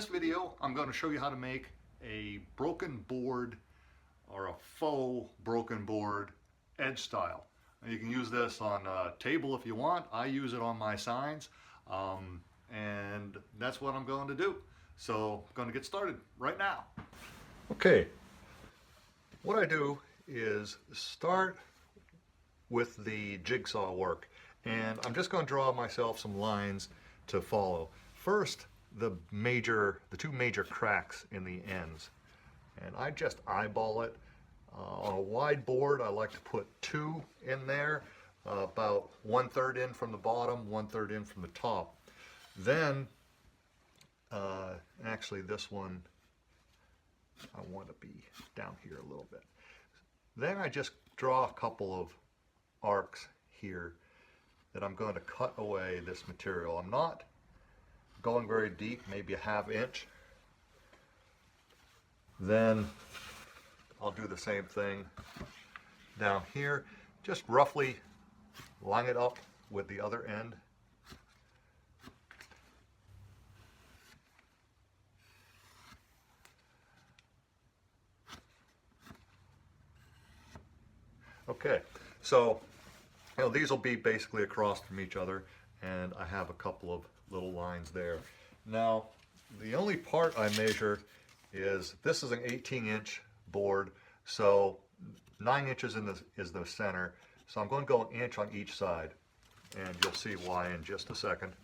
this video, I'm going to show you how to make a broken board or a faux broken board edge style. You can use this on a table if you want. I use it on my signs, and that's what I'm going to do. So I'm going to get started right now. Okay, what I do is start with the jigsaw work, and I'm just going to draw myself some lines to follow. First, the two major cracks in the ends, and I just eyeball it. On a wide board, I like to put 2 in there, about 1/3 in from the bottom, 1/3 in from the top. Then, actually this one, I want to be down here a little bit. Then I just draw a couple of arcs here that I'm going to cut away this material. I'm not going very deep, maybe a 1/2 inch. Then I'll do the same thing down here, just roughly line it up with the other end. Okay, so these will be basically across from each other, and I have a couple of little lines there. Now, the only part I measure is, this is an 18-inch board, so 9 inches is the center. So I'm going to go 1 inch on each side, and you'll see why in just a second.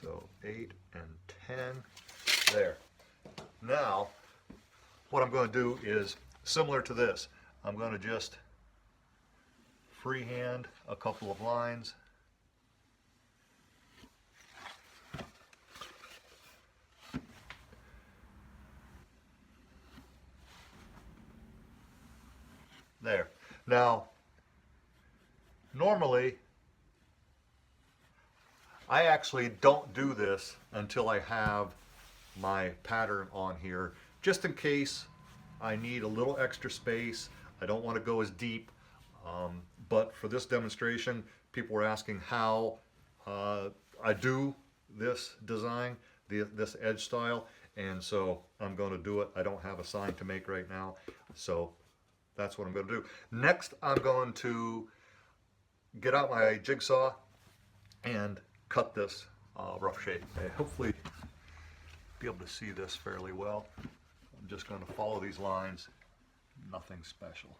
So 8 and 10, there. Now, what I'm going to do is similar to this. I'm going to just freehand a couple of lines. There. Now, normally, I actually don't do this until I have my pattern on here, just in case I need a little extra space. I don't want to go as deep, but for this demonstration, people were asking how I do this design, this edge style, and so I'm going to do it. I don't have a sign to make right now, so that's what I'm going to do. Next, I'm going to get out my jigsaw and cut this rough shape. Hopefully be able to see this fairly well. I'm just going to follow these lines, nothing special.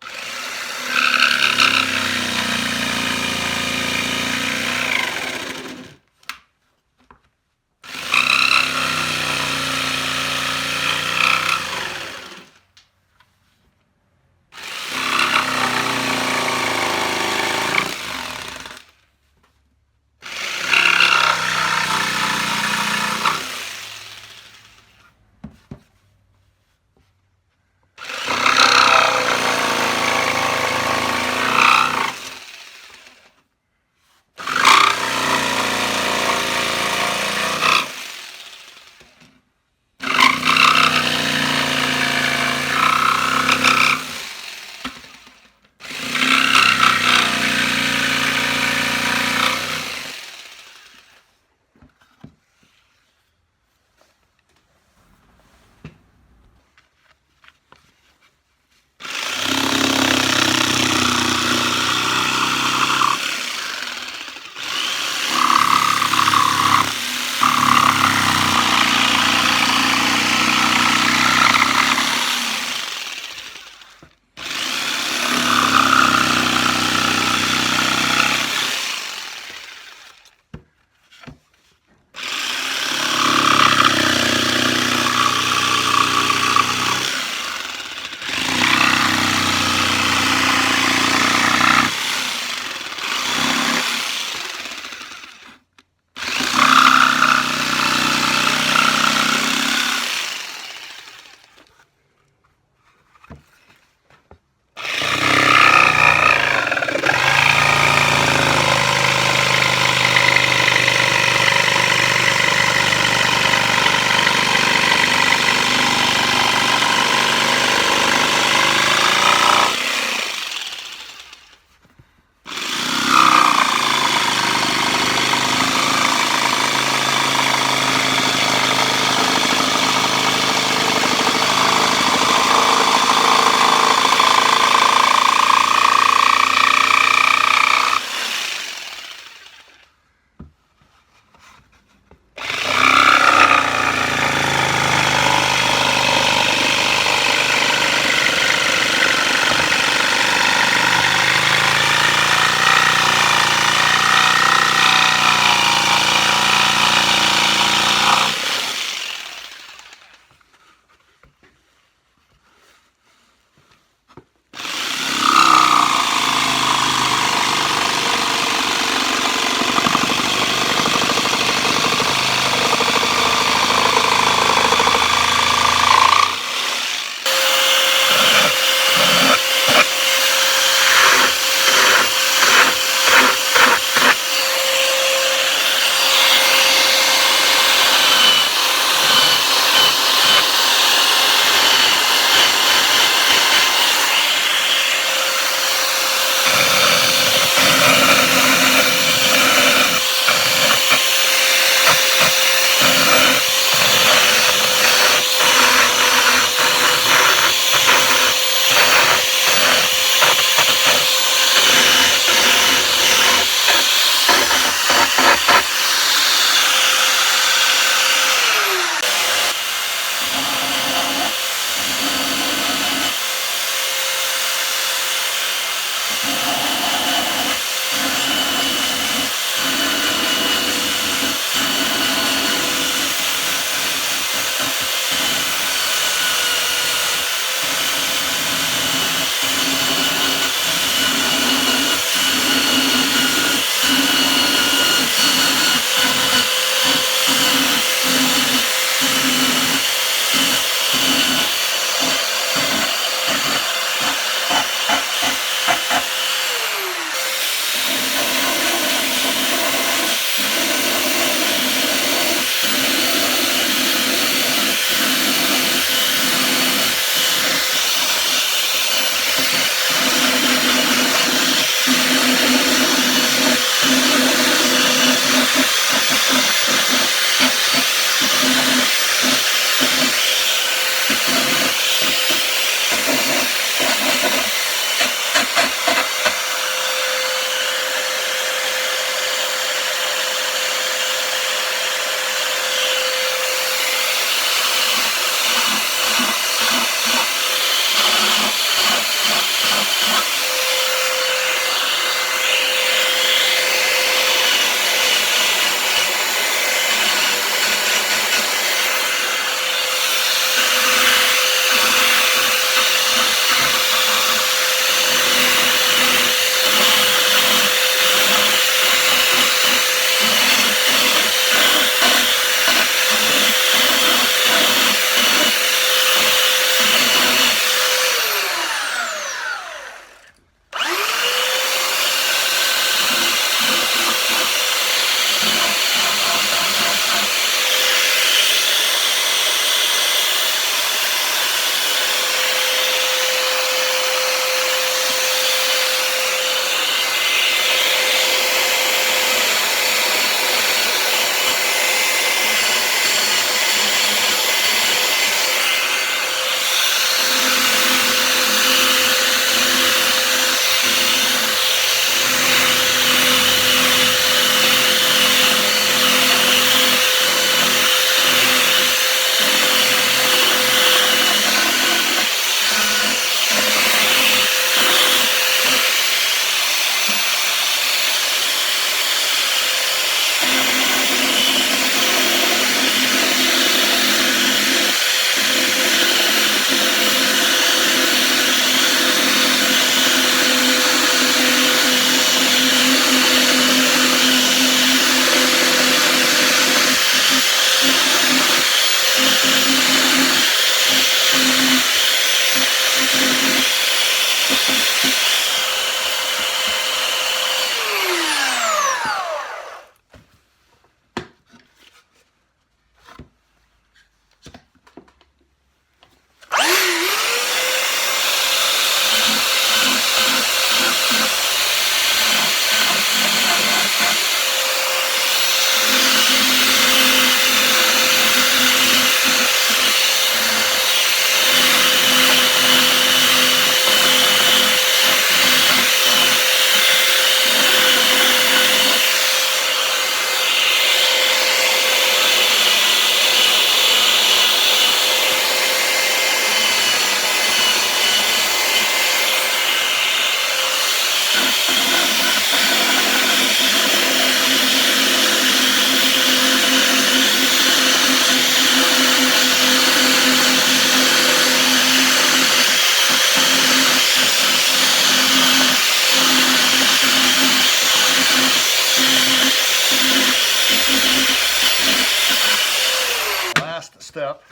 step,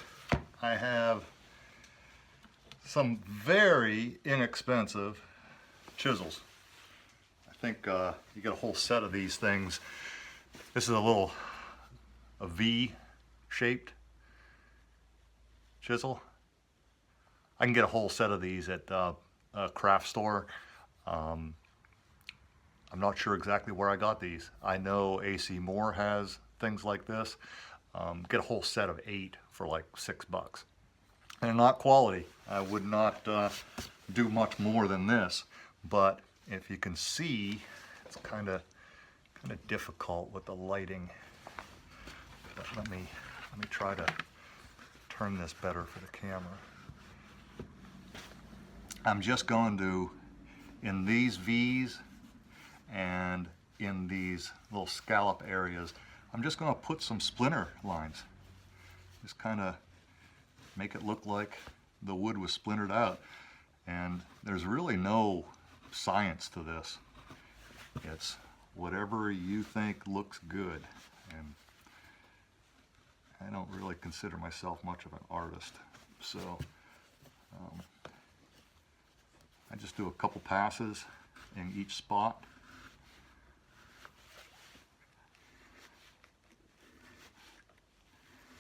I have some very inexpensive chisels. I think you get a whole set of these things. This is a V-shaped chisel. I can get a whole set of these at a craft store. I'm not sure exactly where I got these. I know AC Moore has things like this. Get a whole set of 8 for like $6. And not quality. I would not do much more than this, but if you can see, it's kind of difficult with the lighting. But let me try to turn this better for the camera. I'm just going to, in these V's and in these little scallop areas, I'm just going to put some splinter lines. Just kind of make it look like the wood was splintered out. And there's really no science to this. It's whatever you think looks good. And I don't really consider myself much of an artist. So I just do a couple passes in each spot.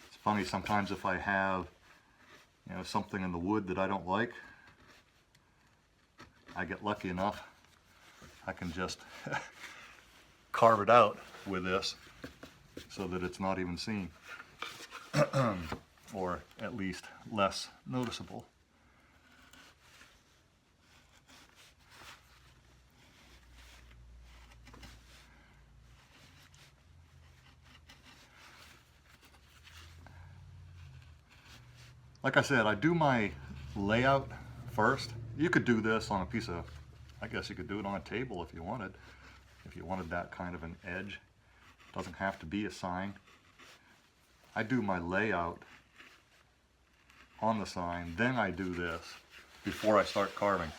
It's funny, sometimes if I have something in the wood that I don't like, I get lucky enough, I can just carve it out with this so that it's not even seen, or at least less noticeable. Like I said, I do my layout first. You could do this on a piece of, I guess you could do it on a table if you wanted that kind of an edge. Doesn't have to be a sign. I do my layout on the sign, then I do this before I start carving.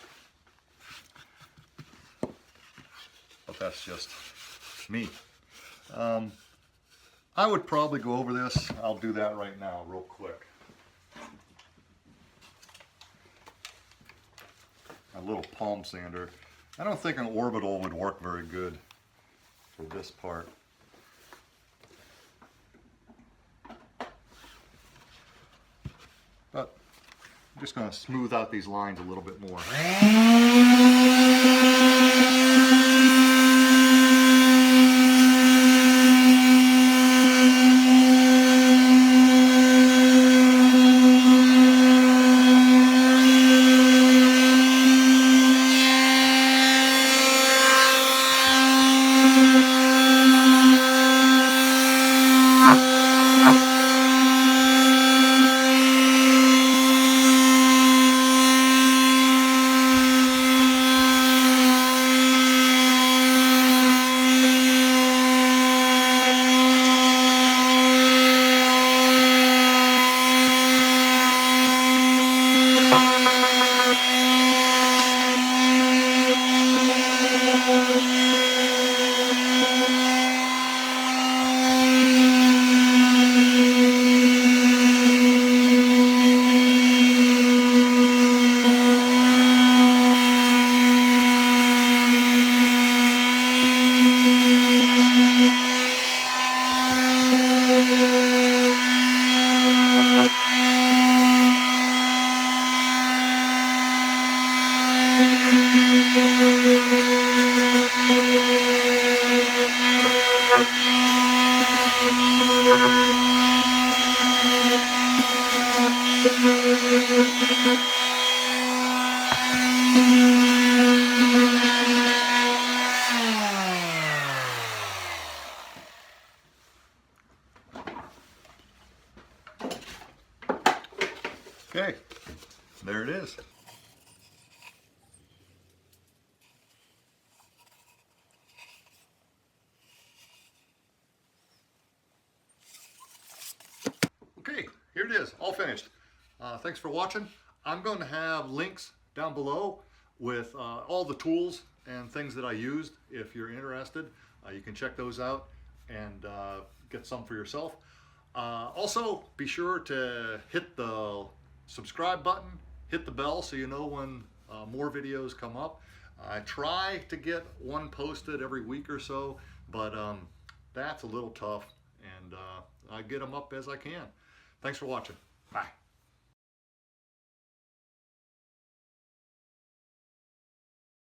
But that's just me. I would probably go over this. I'll do that right now real quick. A little palm sander. I don't think an orbital would work very good for this part. But I'm just going to smooth out these lines a little bit more. Okay, there it is. Okay, here it is, all finished. Thanks for watching. I'm going to have links down below with all the tools and things that I used. If you're interested, you can check those out and get some for yourself. Also, be sure to hit the subscribe button, hit the bell so you know when more videos come up. I try to get one posted every week or so, but that's a little tough, and I get them up as I can. Thanks for watching. Bye.